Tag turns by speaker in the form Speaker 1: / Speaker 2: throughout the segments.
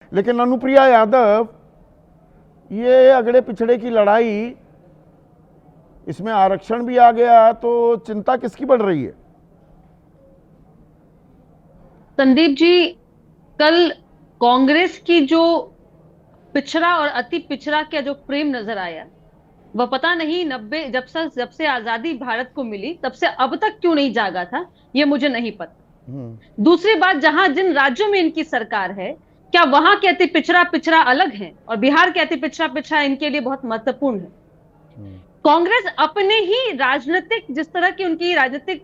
Speaker 1: लेकिन अनुप्रिया यादव, ये अगड़े पिछड़े की लड़ाई, इसमें आरक्षण भी आ गया तो चिंता किसकी बढ़ रही है?
Speaker 2: संदीप जी, कल कांग्रेस की जो पिछड़ा और अति पिछड़ा का जो प्रेम नजर आया, वह पता नहीं 90 जब से आजादी भारत को मिली तब से अब तक क्यों नहीं जागा था, ये मुझे नहीं पता।
Speaker 1: हम्म।
Speaker 2: दूसरी बात, जहां जिन राज्यों में इनकी सरकार है, क्या वहां के अति पिछड़ा पिछड़ा अलग है और बिहार के अति पिछड़ा पिछड़ा इनके लिए बहुत महत्वपूर्ण है। कांग्रेस अपने ही राजनीतिक, जिस तरह की उनकी राजनीतिक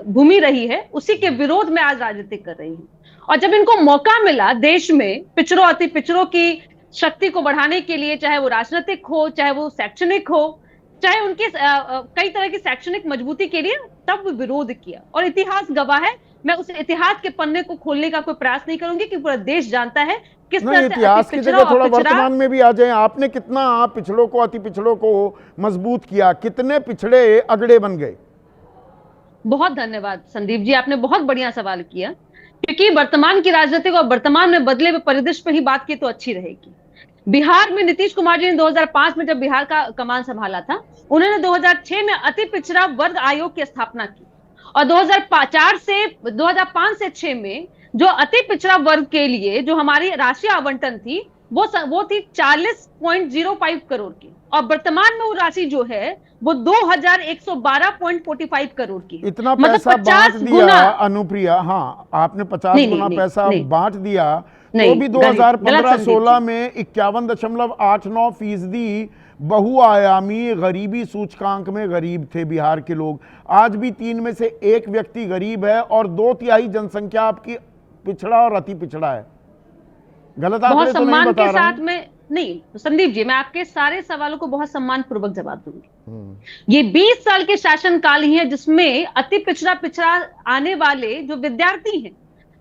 Speaker 2: भूमि रही है, उसी के विरोध में आज राजनीति कर रही है। और जब इनको मौका मिला देश में पिछड़ों अति पिछड़ों की शक्ति को बढ़ाने के लिए, चाहे वो राजनीतिक हो, चाहे वो शैक्षणिक हो, चाहे उनके कई तरह की शैक्षणिक मजबूती के लिए, तब विरोध किया। और इतिहास गवाह है, मैं उस इतिहास के पन्ने को खोलने का कोई प्रयास नहीं करूंगी कि पूरा देश जानता है किस
Speaker 1: नहीं,
Speaker 2: तरह से अति
Speaker 1: इतिहास की
Speaker 2: पिछड़ा
Speaker 1: जगह
Speaker 2: और
Speaker 1: थोड़ा
Speaker 2: पिछड़ा।
Speaker 1: वर्तमान में भी आ जाए। आपने कितना आप पिछड़ों को, अति पिछड़ों को मजबूत किया, कितने पिछड़े अगड़े बन गए?
Speaker 2: बहुत धन्यवाद संदीप जी, आपने बहुत बढ़िया सवाल किया, क्योंकि वर्तमान की राजनीतिक और वर्तमान में बदले हुए परिदृश्य पर ही बात की तो अच्छी रहेगी। बिहार में नीतीश कुमार जी ने 2005 में जब बिहार का कमान संभाला था, उन्होंने 2006 में अति पिछड़ा वर्ग आयोग की स्थापना की। और 2005 से 6 में जो अति पिछड़ा वर्ग के लिए जो हमारी राशि आवंटन थी, वो थी 40.05 करोड़ की। और वर्तमान में वो राशि जो है वो 2112.45 करोड़ की।
Speaker 1: इतना
Speaker 2: मतलब
Speaker 1: पैसा बांट
Speaker 2: 50
Speaker 1: दिया
Speaker 2: गुना।
Speaker 1: अनुप्रिया। हाँ, आपने 50
Speaker 2: नहीं नहीं
Speaker 1: गुना
Speaker 2: नहीं
Speaker 1: पैसा
Speaker 2: नहीं
Speaker 1: बांट दिया। तो
Speaker 2: नहीं,
Speaker 1: भी
Speaker 2: गलत संदीप
Speaker 1: 2015-16
Speaker 2: जी।
Speaker 1: में 51.89% बहुआयामी गरीबी सूचकांक में गरीब थे बिहार के लोग। आज भी 3 में से 1 व्यक्ति गरीब है और 2/3 जनसंख्या आपकी पिछड़ा और अति पिछड़ा है। गलत
Speaker 2: बहुत
Speaker 1: आंकड़े तो नहीं
Speaker 2: सम्मान
Speaker 1: बता
Speaker 2: के
Speaker 1: रहा
Speaker 2: साथ
Speaker 1: हूं।
Speaker 2: में नहीं संदीप जी, मैं आपके सारे सवालों को बहुत सम्मान पूर्वक जवाब दूंगी। ये 20 साल के शासनकाल ही है जिसमें अति पिछड़ा पिछड़ा आने वाले जो विद्यार्थी हैं,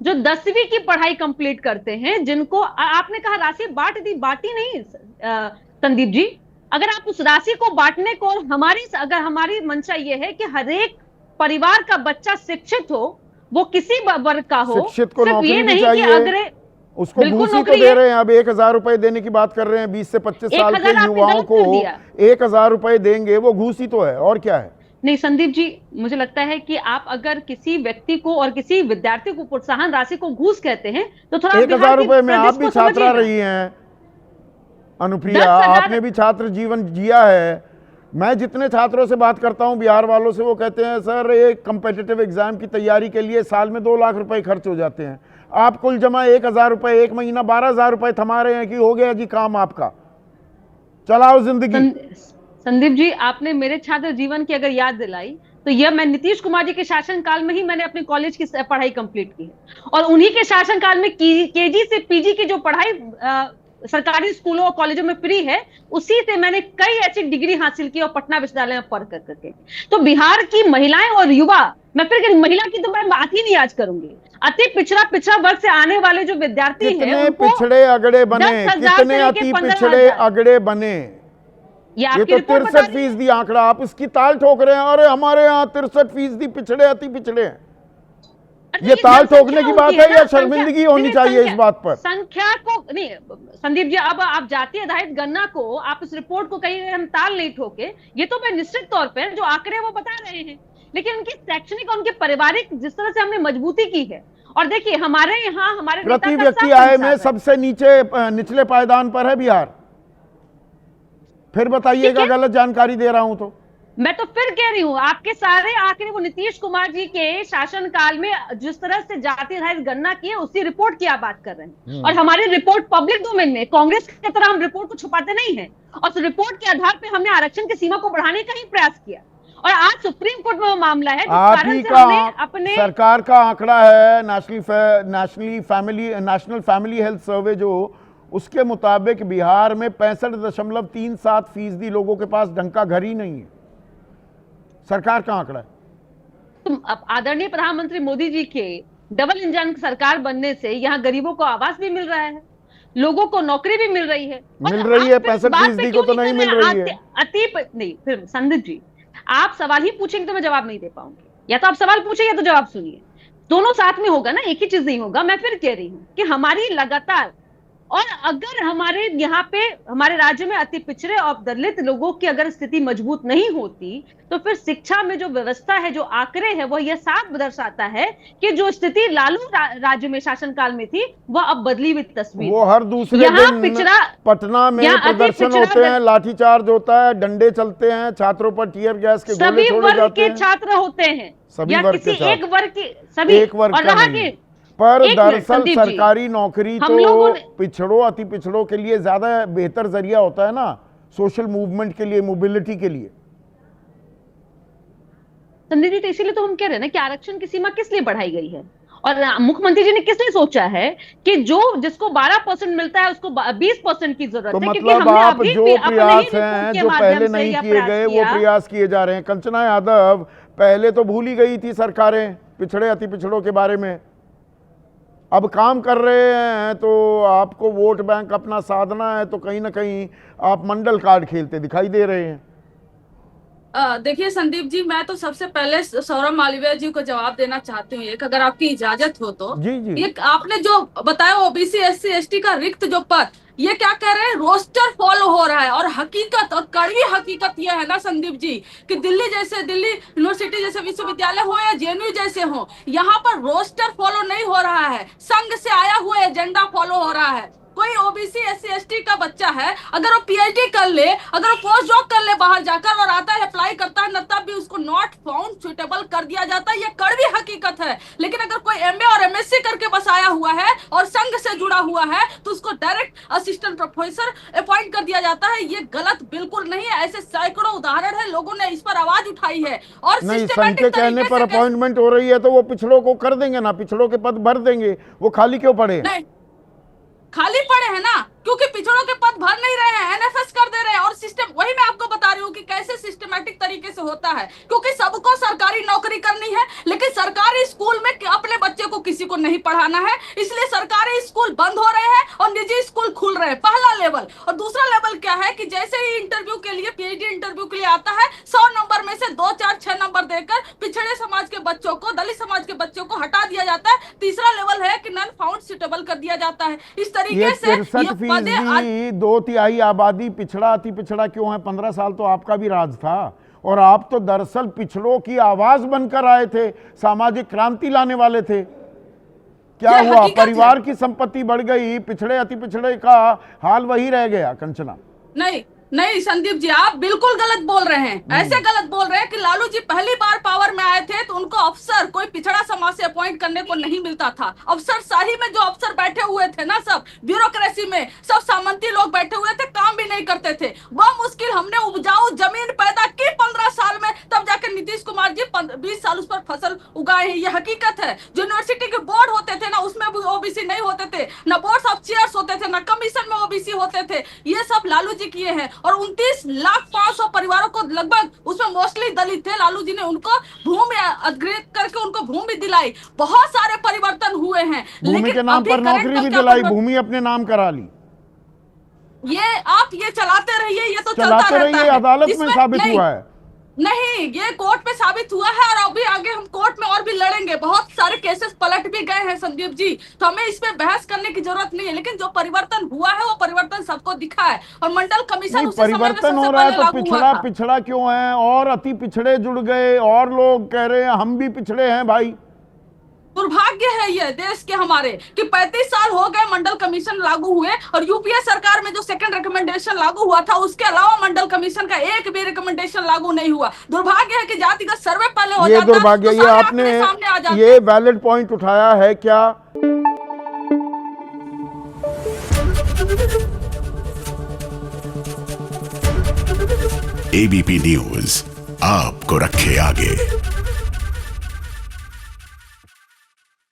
Speaker 2: जो 10वीं की पढ़ाई कंप्लीट करते हैं, जिनको आपने कहा राशि बांट दी, बांटी नहीं संदीप जी। अगर आप उस राशि को बांटने को, अगर हमारी मंशा ये है कि हर एक परिवार का बच्चा शिक्षित हो, वो किसी वर्ग का हो,
Speaker 1: शिक्षित को
Speaker 2: सिर्फ ये
Speaker 1: नौकरी भी
Speaker 2: नहीं कि
Speaker 1: चाहिए।
Speaker 2: अगर
Speaker 1: उसको
Speaker 2: बिल्कुल
Speaker 1: घूस ही तो
Speaker 2: नौकरी
Speaker 1: दे
Speaker 2: है।
Speaker 1: रहे हैं। अब 1,000 रुपए देने की बात कर रहे हैं। 20 से 25 साल के
Speaker 2: 1,000 आपने
Speaker 1: युवाओं
Speaker 2: गलत
Speaker 1: को
Speaker 2: कर दिया।
Speaker 1: 1,000 रुपए देंगे, वो घूस ही तो है, और क्या है?
Speaker 2: नहीं संदीप जी, मुझे लगता है कि आप अगर किसी व्यक्ति को और किसी विद्यार्थी को प्रोत्साहन राशि को घूस कहते हैं, तो थोड़ा
Speaker 1: 1,000
Speaker 2: बिहार की
Speaker 1: रुपए में आप
Speaker 2: प्रदेश
Speaker 1: भी
Speaker 2: को
Speaker 1: छात्रा
Speaker 2: समझिएगा।
Speaker 1: रही हैं अनुप्रिया,
Speaker 2: 10,000।
Speaker 1: आपने भी छात्र जीवन जिया है। मैं जितने छात्रों से बात करता हूं बिहार वालों से, वो कहते हैं सर एक कम्पिटिटिव एग्जाम की तैयारी के लिए साल में 2 लाख रुपए खर्च हो जाते हैं। आप कुल जमा 1,000 रुपए, एक महीना 12,000 रुपए थमा रहे हैं कि हो गया जी काम आपका, चलाओ जिंदगी।
Speaker 2: संदीप जी, आपने मेरे छात्र जीवन की अगर याद दिलाई, तो यह मैं नीतीश कुमार जी के शासनकाल में ही मैंने अपने कॉलेज की पढ़ाई कंप्लीट की है। और उन्हीं के शासनकाल में केजी से पीजी की जो पढ़ाई सरकारी स्कूलों और कॉलेजों में फ्री है, उसी से मैंने कई ऐसी डिग्री हासिल की और पटना विश्वविद्यालय में पढ़ करके। तो बिहार की महिलाएं और युवा, मैं फिर महिला की तो मैं बात ही नहीं आज करूंगी, अति पिछड़ा पिछड़ा वर्ग से आने वाले जो विद्यार्थी हैं,
Speaker 1: कितने
Speaker 2: उनको
Speaker 1: पिछड़े अगड़े बने,
Speaker 2: 10,000
Speaker 1: कितने
Speaker 2: से लेके
Speaker 1: अति
Speaker 2: 15,000।
Speaker 1: पिछड़े अगड़े बने?
Speaker 2: ये
Speaker 1: ये
Speaker 2: आपकी
Speaker 1: तो
Speaker 2: रिपोर्ट बता रही है।
Speaker 1: 63% आंकड़ा, आप इसकी ताल ठोक रहे हैं। अरे हमारे यहाँ 63% पिछड़े अति पिछड़े हैं।
Speaker 2: अच्छा,
Speaker 1: ये ताल
Speaker 2: जनसंख्या
Speaker 1: ठोकने की बात
Speaker 2: होती
Speaker 1: है
Speaker 2: ना,
Speaker 1: या शर्मिंदगी होनी चाहिए इस बात पर?
Speaker 2: संख्या को नहीं संदीप जी, अब आप जातीय आधारित गणना को, आप इस रिपोर्ट को कहीं हम ताल नहीं ठोके। ये तो मैं निश्चित तौर पर जो आंकड़े वो बता रहे हैं, लेकिन उनकी शैक्षणिक और उनके पारिवारिक जिस तरह से हमने मजबूती की है, और देखिए हमारे यहाँ हमारे
Speaker 1: प्रति व्यक्ति आय में सबसे निचले पायदान पर है बिहार। फिर बताइएगा गलत जानकारी दे रहा हूं तो।
Speaker 2: मैं तो फिर कह रही हूं, आपके सारे आंकड़े वो नीतीश कुमार जी के शासनकाल में जिस तरह से जाति आधारित गणना की है, उसी रिपोर्ट की आप बात कर रहे हैं। और हमारी रिपोर्ट पब्लिक डोमेन में, कांग्रेस की तरह हम रिपोर्ट को छुपाते नहीं है। और उस रिपोर्ट के आधार पर हमने आरक्षण की सीमा को बढ़ाने का ही प्रयास किया। और आज सुप्रीम कोर्ट में वो मामला है,
Speaker 1: आप ही का अपने सरकार का आंकड़ा है, नेशनल फैमिली हेल्थ सर्वे, जो उसके मुताबिक बिहार में 65.37% लोगों के पास ढंग का घर ही नहीं है। सरकार का आंकड़ा है।
Speaker 2: आदरणीय प्रधानमंत्री मोदी जी के डबल इंजन सरकार बनने से यहाँ गरीबों को आवास भी मिल रहा है, लोगों को नौकरी भी मिल रही है।
Speaker 1: 65% को तो नहीं मिल रही है।
Speaker 2: नहीं, फिर संदीप जी, आप सवाल ही पूछेंगे तो मैं जवाब नहीं दे पाऊंगी। या तो आप सवाल पूछे या तो जवाब सुनिए, दोनों साथ में होगा ना, एक ही चीज नहीं होगा। मैं फिर कह रही हूं कि हमारी लगातार और अगर हमारे यहाँ पे हमारे राज्य में अति पिछड़े और दलित लोगों की अगर स्थिति मजबूत नहीं होती, तो फिर शिक्षा में जो व्यवस्था है, जो आंकड़े है, वो यह साफ दर्शाता है कि जो स्थिति लालू राज्य में शासनकाल में थी, वह अब बदली हुई तस्वीर।
Speaker 1: वो हर दूसरे
Speaker 2: यहाँ
Speaker 1: दिन
Speaker 2: पिछड़ा,
Speaker 1: पटना में
Speaker 2: यहाँ अति
Speaker 1: प्रदर्शन
Speaker 2: पिछड़ा
Speaker 1: होते हैं, लाठीचार्ज होता है, डंडे चलते हैं, छात्रों पर टियर गैस के गोले
Speaker 2: सभी
Speaker 1: छोड़े
Speaker 2: वर्ग
Speaker 1: जाते
Speaker 2: के
Speaker 1: हैं।
Speaker 2: छात्र होते हैं,
Speaker 1: सभी
Speaker 2: या
Speaker 1: वर्ग
Speaker 2: किसी
Speaker 1: के
Speaker 2: एक वर्ग के, सभी।
Speaker 1: एक वर्ग
Speaker 2: और
Speaker 1: का
Speaker 2: रहा
Speaker 1: नहीं।
Speaker 2: कि
Speaker 1: पर
Speaker 2: एक मिनट,
Speaker 1: दरअसल
Speaker 2: संदीप जी,
Speaker 1: सरकारी नौकरी
Speaker 2: हम
Speaker 1: तो
Speaker 2: लोगों ने
Speaker 1: पिछड़ों, अति पिछड़ों के लिए ज्यादा बेहतर जरिया होता है ना, सोशल मूवमेंट के लिए, मोबिलिटी के लिए।
Speaker 2: संदीप जी, तो इसीलिए तो हम कह रहे हैं ना कि आरक्षण की सीमा किस लिए बढ़ाई गई है, और मुख्यमंत्री जी ने किसने सोचा है कि जो जिसको 12% मिलता है उसको 20% की जरूरत
Speaker 1: तो
Speaker 2: है। क्योंकि
Speaker 1: मतलब
Speaker 2: हमने
Speaker 1: आप
Speaker 2: अभी
Speaker 1: जो
Speaker 2: भी अपने ही
Speaker 1: प्रयास
Speaker 2: रिपोर्ट
Speaker 1: हैं,
Speaker 2: के
Speaker 1: जो
Speaker 2: माध्यम
Speaker 1: पहले
Speaker 2: से
Speaker 1: नहीं
Speaker 2: यह
Speaker 1: किए
Speaker 2: प्रयास
Speaker 1: गए, वो
Speaker 2: किया।
Speaker 1: प्रयास किए जा रहे हैं। कंचना यादव, पहले तो भूल ही गई थी सरकारें पिछड़े अति पिछड़ों के बारे में, अब काम कर रहे हैं। तो आपको वोट बैंक अपना साधना है, तो कहीं ना कहीं आप मंडल कार्ड खेलते दिखाई दे रहे हैं।
Speaker 3: देखिए संदीप जी, मैं तो सबसे पहले सौरभ मालवीय जी को जवाब देना चाहती हूँ, एक अगर आपकी इजाजत हो तो।
Speaker 1: जी जी।
Speaker 3: ये आपने जो बताया ओबीसी एससी एसटी का रिक्त जो पद, ये क्या कह रहे हैं, रोस्टर फॉलो हो रहा है। और हकीकत और कड़वी हकीकत ये है ना संदीप जी, कि दिल्ली यूनिवर्सिटी जैसे विश्वविद्यालय हो या जेएनयू जैसे हो, यहाँ पर रोस्टर फॉलो नहीं हो रहा है, संघ से आया हुआ एजेंडा फॉलो हो रहा है। कोई ओबीसी एससी एसटी का बच्चा है, अगर वो पीएचडी कर ले, अगर वो पोस्ट डॉक कर ले बाहर जाकर और आता है अप्लाई करता है, न तब भी उसको नॉट फाउंड सुटेबल कर दिया जाता है। ये कड़वी हकीकत है। लेकिन अगर कोई एमए और एमएससी करके बस आया हुआ है और संघ से जुड़ा हुआ है, तो उसको डायरेक्ट असिस्टेंट प्रोफेसर अपॉइंट कर दिया जाता है। ये गलत बिल्कुल नहीं है। ऐसे सैकड़ों उदाहरण है, लोगों ने इस पर आवाज उठाई है। और
Speaker 1: नहीं, संघ के कहने पर अपॉइंटमेंट हो रही है तो वो पिछड़ों को कर देंगे ना, पिछड़ों के पद भर देंगे, वो खाली क्यों पड़े?
Speaker 3: नहीं, खाली पड़े हैं ना, क्योंकि पिछड़ों के पद भर नहीं रहे हैं, एनएफएस कर दे रहे हैं। और सिस्टम, वही मैं आपको बता रही हूँ कि कैसे सिस्टमैटिक तरीके से होता है। क्योंकि सबको सरकारी नौकरी करनी है, लेकिन सरकारी स्कूल में अपने बच्चे को किसी को नहीं पढ़ाना है, इसलिए सरकारी स्कूल बंद हो रहे हैं और निजी स्कूल खुल रहे हैं। पहला लेवल। और दूसरा लेवल क्या है कि जैसे ही इंटरव्यू के लिए, पीएचडी इंटरव्यू के लिए आता है, 100 नंबर में से 2 4 6 नंबर देकर पिछड़े समाज के बच्चों को, दलित समाज के बच्चों को हटा दिया जाता है। तीसरा लेवल है कि नॉन फाउंड सुटेबल कर दिया जाता है। इस तरीके से
Speaker 1: 63% 2/3 आबादी पिछड़ा अति पिछड़ा क्यों है? 15 साल तो आपका भी राज था, और आप तो दरअसल पिछड़ों की आवाज बनकर आए थे, सामाजिक क्रांति लाने वाले थे। क्या हुआ? परिवार की संपत्ति बढ़ गई, पिछड़े अति पिछड़े का हाल वही रह गया। कंचना,
Speaker 3: नहीं नहीं संदीप जी, आप बिल्कुल गलत बोल रहे हैं। ऐसे गलत बोल रहे हैं कि लालू जी पहली बार पावर में आए थे तो उनको अफसर कोई पिछड़ा समाज से अपॉइंट करने को नहीं मिलता था। अफसर शाही में जो अफसर बैठे हुए थे ना, सब ब्यूरोक्रेसी में सब सामंती लोग बैठे हुए थे, काम भी नहीं करते थे। बहुत मुश्किल हमने उपजाऊ जमीन पैदा की 15 साल में, तब जाकर नीतीश कुमार जी 20 साल उस पर फसल उगाए हैं। ये हकीकत है। जो यूनिवर्सिटी के बोर्ड होते थे ना, उसमें भी ओबीसी नहीं होते थे, ना बोर्ड ऑफ चेयर्स होते थे, ना कमीशन में ओबीसी होते थे। ये सब लालू जी किए हैं। और 29,500,000 परिवारों को लगभग, उसमें मोस्टली दलित थे, लालू जी ने उनको भूमि अधिग्रहित करके उनको भूमि दिलाई। बहुत सारे परिवर्तन हुए हैं।
Speaker 1: भूमि के नाम पर नौकरी भी दिलाई, भूमि अपने नाम करा ली।
Speaker 3: ये आप ये चलाते रहिए, ये तो चलता
Speaker 1: चलाते
Speaker 3: रहता
Speaker 1: रहिए,
Speaker 3: है।
Speaker 1: अदालत में साबित हुआ है।
Speaker 3: नहीं, ये कोर्ट में साबित हुआ है और अभी आगे हम कोर्ट में और भी लड़ेंगे। बहुत सारे केसेस पलट भी गए हैं संदीप जी, तो हमें इस पे बहस करने की जरूरत नहीं है। लेकिन जो परिवर्तन हुआ है वो परिवर्तन सबको दिखा है। और मंडल कमीशन
Speaker 1: परिवर्तन हो रहा है तो पिछड़ा पिछड़ा क्यों है? और अति पिछड़े जुड़ गए, और लोग कह रहे हैं हम भी पिछड़े हैं। भाई,
Speaker 3: दुर्भाग्य है ये देश के हमारे कि 35 साल हो गए मंडल कमीशन लागू हुए, और यूपीए सरकार में जो सेकंड रिकमेंडेशन लागू हुआ था, उसके अलावा मंडल कमीशन का एक भी रिकमेंडेशन लागू नहीं हुआ। दुर्भाग्य है कि जातिगत सर्वे पहले हो जाता,
Speaker 1: दुर्भाग्य,
Speaker 3: तो
Speaker 1: ये आपने ये वैलिड पॉइंट उठाया है क्या?
Speaker 4: एबीपी न्यूज आपको रखे आगे।